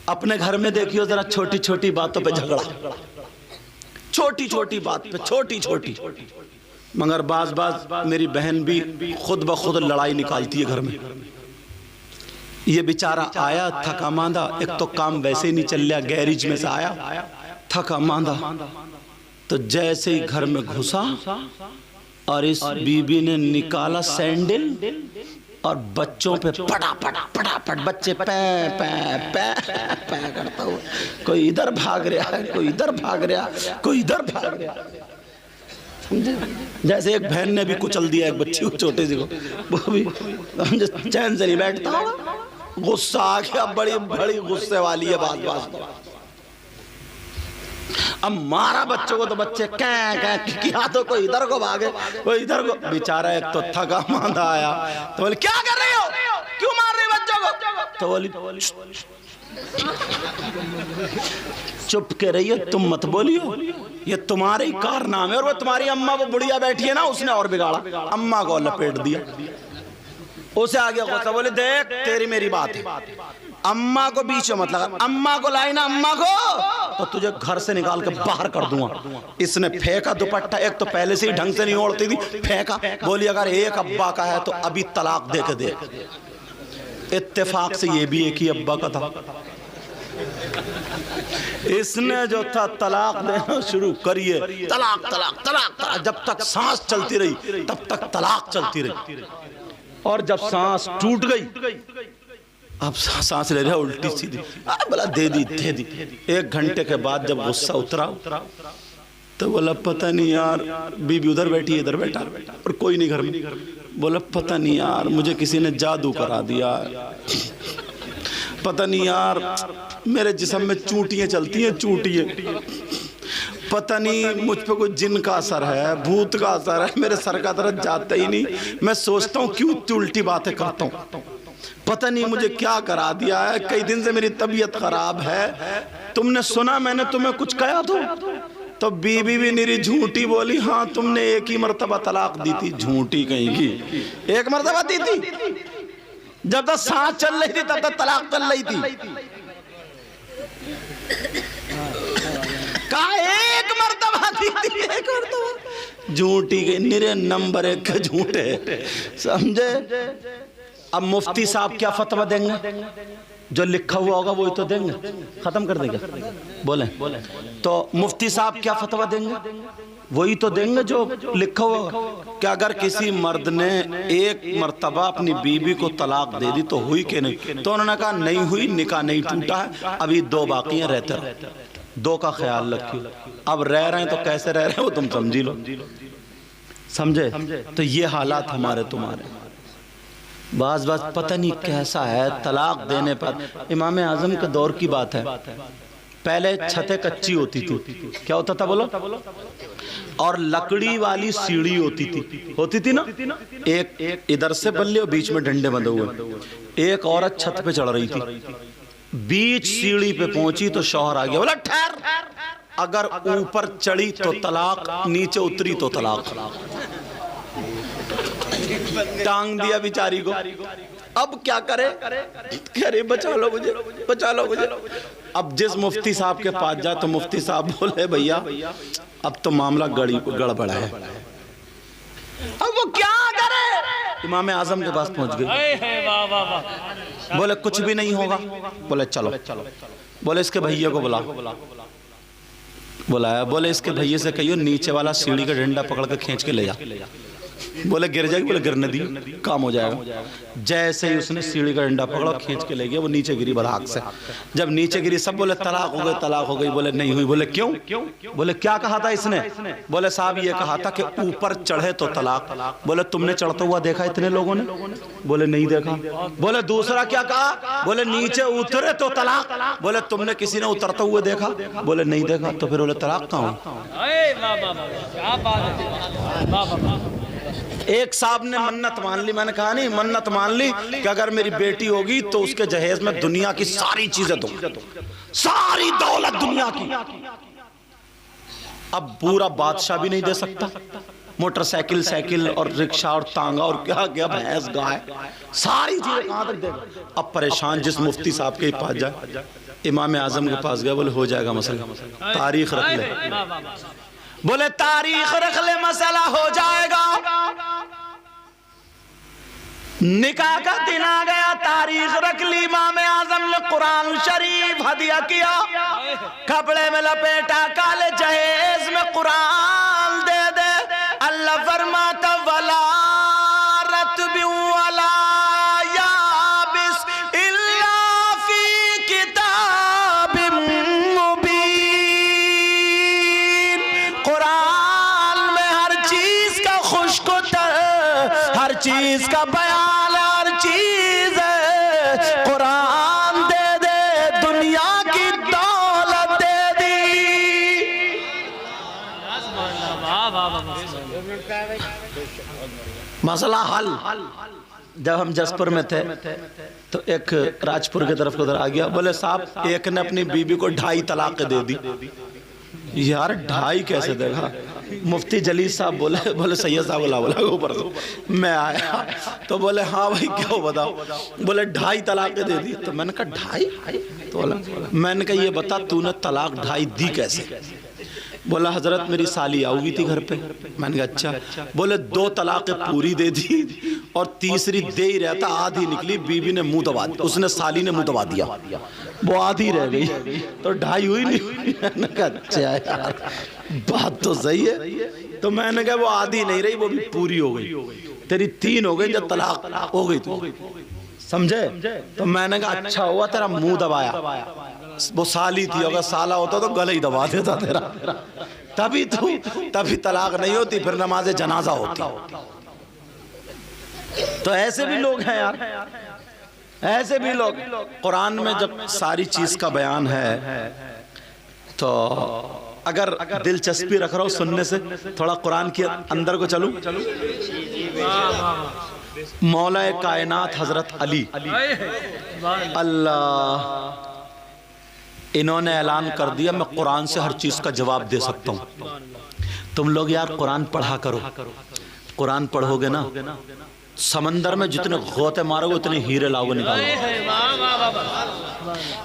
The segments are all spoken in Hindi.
अपने घर में देखियो जरा, छोटी छोटी बातों पे झगड़ा, छोटी छोटी बात पे छोटी छोटी। मगर बाज बाज मेरी बहन भी खुद ब खुद लड़ाई निकालती है घर में। ये बेचारा आया थका मांदा, एक तो काम वैसे ही नहीं चल रहा, गैरेज में से आया थका मांदा, तो जैसे ही घर में घुसा और इस बीबी ने निकाला सैंडल और बच्चों पे पटा पटा पटा पट, बच्चे पै पै पै पै करता हुआ, कोई इधर भाग रहा है, कोई इधर भाग रहा, कोई इधर भाग रहा। जैसे एक बहन ने भी कुचल दिया एक बच्ची को, छोटे सी को, वो भी चैन से नहीं बैठता, गुस्सा आ गया, बड़ी बड़ी गुस्से वाली है बात बात। अब मारा बच्चों को तो बच्चे क्या किया, तो कोई इधर को भागे, कोई इधर को। बेचारा एक तो थका मांदा आया, तो बोले क्या कर रहे हो, क्यों मार रहे बच्चों को? तो बोली चुप के रहिए, तुम मत बोलियो, ये तुम्हारे ही कारनामे है। और वो तुम्हारी अम्मा वो बुढ़िया बैठी है ना, उसने और बिगाड़ा, अम्मा को लपेट दिया। उसे आ गया गुस्सा, बोले देख तेरी मेरी बात है, अम्मा को बीच में मत लगा, अम्मा को लाई ना अम्मा को तो तुझे घर से निकाल के बाहर कर दूंगा। इसने फेंका दुपट्टा, एक तो पहले से ही ढंग से नहीं ओढ़ती थी, फेंका, बोली अगर एक अब्बा का है तो अभी तलाक दे के दे। इत्तेफाक से ये भी एक ही अब्बा का था। इसने जो था तलाक देना शुरू करिए, तलाक तलाक तलाक तलाक, जब तक सांस चलती रही तब तक तलाक चलती रही। और जब सांस टूट गई, अब सांस ले रहा उल्टी सीधी, बोला दे दी दे दी। 1 घंटे के बाद जब गुस्सा उतरा तो बोला पता नहीं यार, बीबी उधर बैठी इधर बैठा और कोई नहीं घर में। बोला पता नहीं यार, मुझे किसी ने जादू करा दिया, पता नहीं यार मेरे जिस्म में चूंटियां चलती हैं, चूंटियां, पता नहीं मुझ पे कोई जिन का असर है, भूत का असर है, मेरे सर का दर्द जाता ही नहीं, मैं सोचता हूँ क्यों उल्टी बातें करता हूँ, पता नहीं मुझे क्या करा दिया है, कई दिन से मेरी तबीयत खराब है, तुमने सुना मैंने तुम्हें कुछ कहा तो बीबी भी निरी झूठी बोली, हाँ तुमने एक ही मर्तबा तलाक दी थी, झूठी कहीं की, 1 मर्तबा दी थी, जब तक सांस चल रही थी तब तक तलाक चल रही थी। कहा 1 मर्तबा दी थी, 1 मर्तबा, झूठी गई, निरे नंबर 1 के झूठे, समझे। अब मुफ्ती साहब क्या फतवा देंगे, जो लिखा हुआ होगा वही तो देंगे, खत्म कर देंगे, बोले तो मुफ्ती साहब क्या फतवा देंगे, वही तो देंगे जो लिखा हुआ। कि अगर किसी मर्द ने 1 मर्तबा अपनी बीबी को तलाक दे दी तो हुई कि नहीं, तो उन्होंने कहा नहीं हुई, निकाह नहीं टूटा है, अभी 2 बाकी हैं, रहते रहो, 2 का ख्याल रखियो। अब रह रहे हैं तो कैसे रह रहे हैं वो तुम समझी लो, समझे। तो ये हालात हमारे तुम्हारे, बाज बाज पता नहीं कैसा है। तलाक देने पर इमाम आजम के दौर की बात है, पहले छतें कच्ची होती थी, क्या होता था बोलो, और लकड़ी वाली सीढ़ी होती थी ना, एक इधर से बल्ले और बीच में डंडे बंधे हुए। एक औरत छत पे चढ़ रही थी, बीच सीढ़ी पे पहुंची तो शौहर आ गया, बोला ठहर, अगर ऊपर चढ़ी तो तलाक, नीचे उतरी तो तलाक, टांग दिया बेचारी को। अब क्या करे, अरे बचा लो मुझे, बचा लो मुझे। अब जिस मुफ्ती साहब के पास जाए तो मुफ्ती साहब बोले भैया अब तो मामला गड़बड़ है। अब वो क्या करे, इमाम आजम के पास पहुंच गए, बोले कुछ भी नहीं होगा, बोले चलो, बोले इसके भैया को बुलाया, बोले इसके भैया से कहियो नीचे वाला सीढ़ी का डंडा पकड़ के खींच के ले जा, बोले गिर जाएगी, बोले गिरने दी, काम हो जाएगा। जैसे ही उसने सीढ़ी का डंडा पकड़ा खींच के ले गया, वो नीचे गिरी बराक से। जब नीचे गिरी सब बोले तलाक हो गई, तलाक हो गई, बोले नहीं हुई, बोले क्यों, बोले क्या कहा था इसने, बोले साहब ये कहा था कि ऊपर चढ़े तो तलाक, बोले तुमने चढ़ता हुआ देखा इतने लोगों ने, बोले नहीं देखा, बोले दूसरा क्या कहा, बोले नीचे उतरे तो तलाक, बोले तुमने किसी ने उतरते हुए देखा, बोले नहीं देखा, तो फिर बोले तलाक कहाँ हुई। एक साहब ने मन्नत मान ली, मैंने कहा नहीं, मन्नत मान ली कि अगर मेरी बेटी होगी तो उसके जहेज में दुनिया की सारी चीजें दूंगा, सारी दौलत दुनिया की। अब पूरा बादशाह भी नहीं दे सकता, मोटरसाइकिल साइकिल और रिक्शा और तांगा और क्या क्या भैंस गाय सारी चीजें कहां तक देगा। अब परेशान जिस मुफ्ती साहब के पास जाए, इमाम आजम के पास गया, बोले हो जाएगा मसला, तारीख रख ले, बोले तारीख रख ले मसला हो जाएगा। निकाह का दिन आ गया, तारीख रख ली, इमाम आजम ने कुरान शरीफ हदिया किया, कपड़े में लपेटा, काले जहेज में कुरान दे दे। अल्लाह फरमाता वला रत्बि वला याबिस इल्ला फी किताबिम मुबीन। कुरान में हर चीज का खुश्क हर चीज का बयान, हर चीज है। कुरान दे दे, दुनिया की दौलत दे दी। मसला हल। जब हम जसपुर में थे तो एक राजपुर की तरफ उधर आ गया, बोले साहब एक ने अपनी बीबी को 2.5 तलाक दे दी। यार 2.5 कैसे देगा? मुफ्ती जलील साहब बोले सैयद साहब बोला ऊपर से मैं आया तो बोले हाँ भाई क्यों बताओ? बोले 2.5 तलाक दे दी। तो मैंने कहा 2.5? तो बोला, मैंने कहा ये बता तूने तलाक 2.5 दी कैसे? बोला हजरत मेरी साली आई हुई थी घर पे। मैंने कहा अच्छा। बोले 2 तलाक पूरी दे दी और तीसरी दे ही रहता, आधी निकली, बीबी ने मुंह दबा दिया, उसने साली ने मुंह दबा दिया, वो आधी रह गई, तो 2.5 हुई नहीं। मैंने कहा अच्छा यार बात तो सही है। तो मैंने कहा वो आधी नहीं रही, वो भी पूरी हो गई, तेरी 3 हो गई जब तलाक हो गई तो, समझे? तो मैंने कहा अच्छा हुआ तेरा मुंह दबाया, वो साली थी, अगर साला होता तो गले ही दबा देता तेरा, तभी तलाक नहीं होती, फिर नमाज जनाजा होती। तो ऐसे भी लोग हैं यार, ऐसे भी लोग। कुरान में जब सारी चीज का बयान है तो अगर दिलचस्पी रख रहा हूं सुनने से, थोड़ा कुरान के अंदर को चलूं। मौला कायनात हजरत अली अल्लाह, इन्होंने ऐलान कर दिया मैं कुरान से हर चीज का जवाब दे सकता हूं। तुम लोग यार कुरान पढ़ा करो, कुरान पढ़ोगे ना समंदर में जितने गोते मारोगे उतने हीरे लाओगे निकालोगे।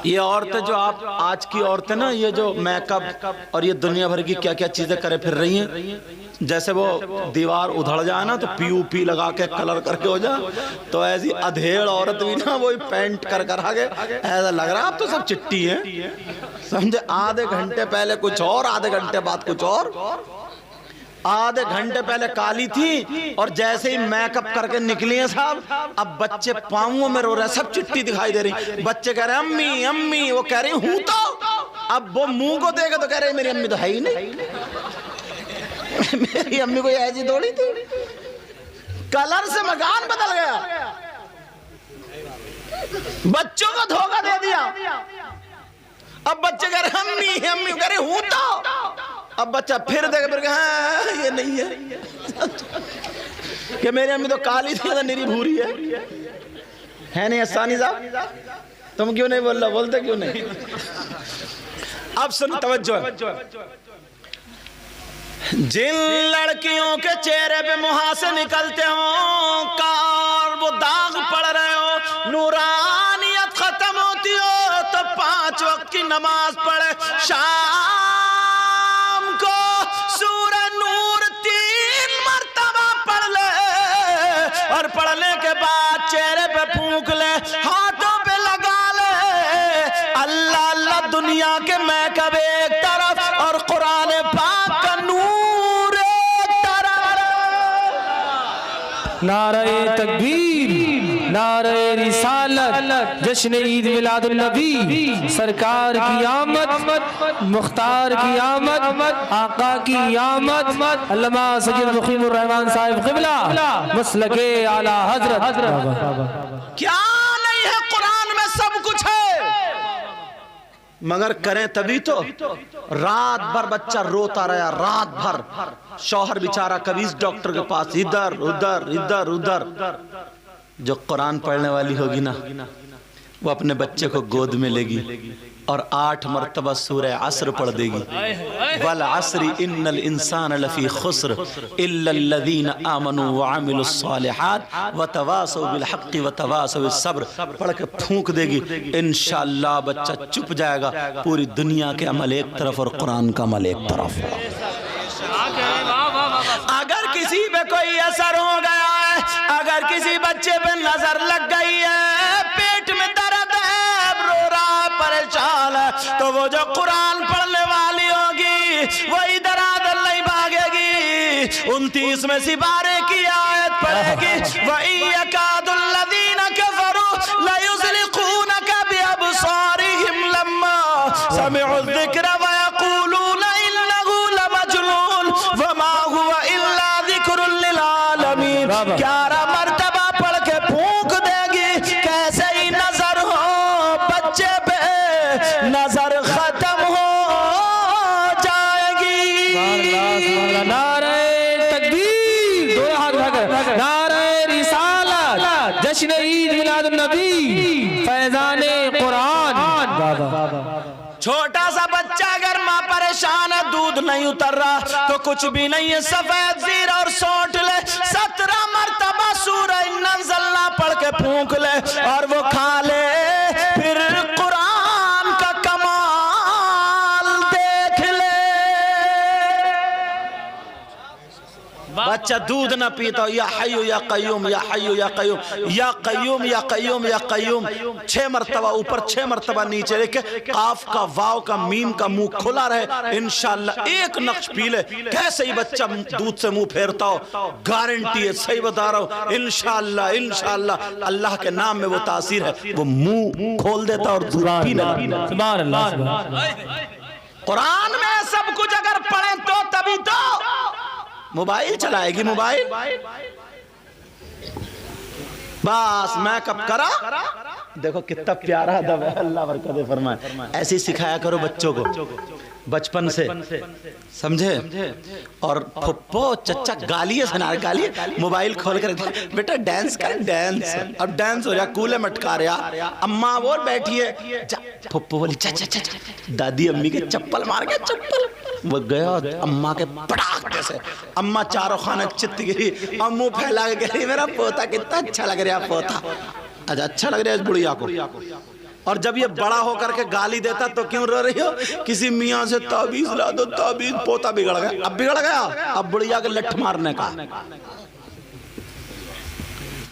ये औरतें जो आप आज की औरतें ना, ये जो मेकअप और ये दुनिया भर की क्या क्या चीजें करे फिर रही हैं, जैसे वो दीवार उधड़ जाए ना तो पी लगा के कलर करके हो जाए, तो ऐसी अधेड़ औरत भी ना वही पेंट कर आगे ऐसा लग रहा है आप तो सब चिट्टी हैं, समझे? आधे घंटे पहले कुछ और, आधे घंटे बाद कुछ और। आधे घंटे पहले काली थी और जैसे ही मेकअप करके निकली है साहब, अब बच्चे पाँवों में रो रहे हैं, सब चिट्टी दिखाई दे रही। बच्चे कह रहे हैं अम्मी अम्मी, वो कह रही हूं तो, अब वो मुंह को देखे तो कह रहे मेरी अम्मी तो है ही नहीं। मेरी अम्मी को ऐसी दौड़ी थी, कलर से मकान बदल गया, बच्चों को धोखा दे दिया। अब बच्चे कह रहे अम्मी अम्मी, कह रहे हूं तो, अब बच्चा फिर देखे फिर हाँ ये नहीं है कि मेरी अम्मी तो काली थी तो निरी भूरी है नहीं? असानी साहब तुम क्यों नहीं बोल रहे? बोलते क्यों नहीं? अब सुन तवज्जो। जिन लड़कियों के चेहरे पे मुहासे निकलते हो, कार वो दाग पड़ रहे हो, नूरानियत खत्म होती हो, तो 5 वक्त की नमाज पढ़े, शाम को सूरह नूर 3 मर्तबा पढ़ ले, और पढ़ने के बाद चेहरे पे फूंक ले, हाथों पे लगा ले। अल्लाह अल्लाह दुनिया के महकब एक तरफ और कुरान पाक का नूर एक तरफ। नारे तकबीर, नारे रिसालत, जश्न ईद मिलादुन नबी, सरकार की आमद, मुख्तार की आमद, आका की आमद, अल्लामा सैयद मुकीमुर रहमान साहिब क़िबला मसलके आला हजरत। क्या नहीं है कुरान में? सब कुछ है, मगर करें तभी तो। रात भर बच्चा रोता रहा, रात भर शौहर बेचारा कभी इस डॉक्टर के पास, इधर उधर इधर उधर। जो कुरान पढ़ने वाली होगी ना, वो अपने बच्चे को गोद में लेगी और 8 मरतबा सूरह असर पढ़ देगी। वल असरी इन्नल इंसान लफी खुस्र इल्लल्लज़ीना आमनू व अमिलुस्सालिहात व तवासौ बिल हक़्क़ि व तवासौ बिस सब्र पढ़ के फूंक देगी। इंशाअल्लाह बच्चा चुप जाएगा। पूरी दुनिया के अमल एक तरफ और कुरान का अमल एक तरफ। अगर किसी पे कोई असर हो गया है, अगर किसी बच्चे पे नजर लग गई है, पेट में दर्द है, रो रहा परेशान है, तो वो जो कुरान पढ़ने वाली होगी वो इधर आधर नहीं भागेगी। 29 में सिपारे की आयत पढ़ेगी। वइयकादुल्लज़ीना कफ़रू लयुज़लिक़ूनका बिअबसारिहिम लम्मा समिअु ज़िक्र व यक़ूलूना इन्नहु लमजनून वमा हुवा इल्ला ज़िक्रुल लिल आलमीन। 11 मरतबा पढ़ के फूंक देगी। कैसे ही नजर हो बच्चे पे, नजर खत्म हो जाएगी। नारे तकबीर, दो हाथ उठाकर नारे रिसालत, जश्न ईद मिलादुन नबी, फैजाने कुरान। छोटा सा बच्चा अगर माँ परेशान है, दूध नहीं उतर रहा तो कुछ भी नहीं है, सफेद जीरा और सौंठ ले, 17 मरतबा सूरह नज़लना पढ़ के फूंक ले और वो खा ले। फिर कुरान का कमाल देख ले। बच्चा दूध ना पीता, या हय्यु या कय्यूम, या हय्यु या कय्यूम, या कय्यूम, या कय्यूम, या कय्यूम 6 मरतबा ऊपर, 6 मरतबा नीचे लेके काफ का, वाव का, मीम का मुंह खुला रहे। इंशाअल्लाह एक नक्श पी ले। कैसे ही बच्चा दूध से मुंह फेरता हो, गारंटी है, सही बता रहा हूं। इंशाअल्लाह इंशाअल्लाह अल्लाह के नाम में वो तासीर है, वो मुंह खोल देता और दूध पीने लगता। सुभान अल्लाह। कुरान में सब कुछ अगर पढ़े तो तभी तो मोबाइल चलाएगी। मोबाइल बस मैं कब करा। देखो कितना प्यारा अदब है, अल्लाह बरकत फरमाए। ऐसे ही सिखाया करो बच्चों को बचपन से, समझे। और फुप्पो चचा गालियां सुना, गालियां, मोबाइल खोल कर बेटा डांस कर, डांस। अब डांस हो रहा, कूले मटका रहा, अम्मा बोल बैठी है, फुप्पो बोली चाचा चाचा, दादी अम्मी के चप्पल मार के, चप्पल वो गया अम्मा के पटाखे से। अम्मा चारों खाने चित्त गिरी और मुंह फैला के कह रही मेरा पोता कितना अच्छा लग रहा है, पोता अच्छा लग रहा है इस बुढ़िया को। और जब ये बड़ा होकर के गाली देता तो क्यों रो रही हो, किसी मियाँ से ताबीज ला दो, ताबीज, पोता बिगड़ गया। अब बिगड़ गया, अब बुढ़िया के लठ मारने का।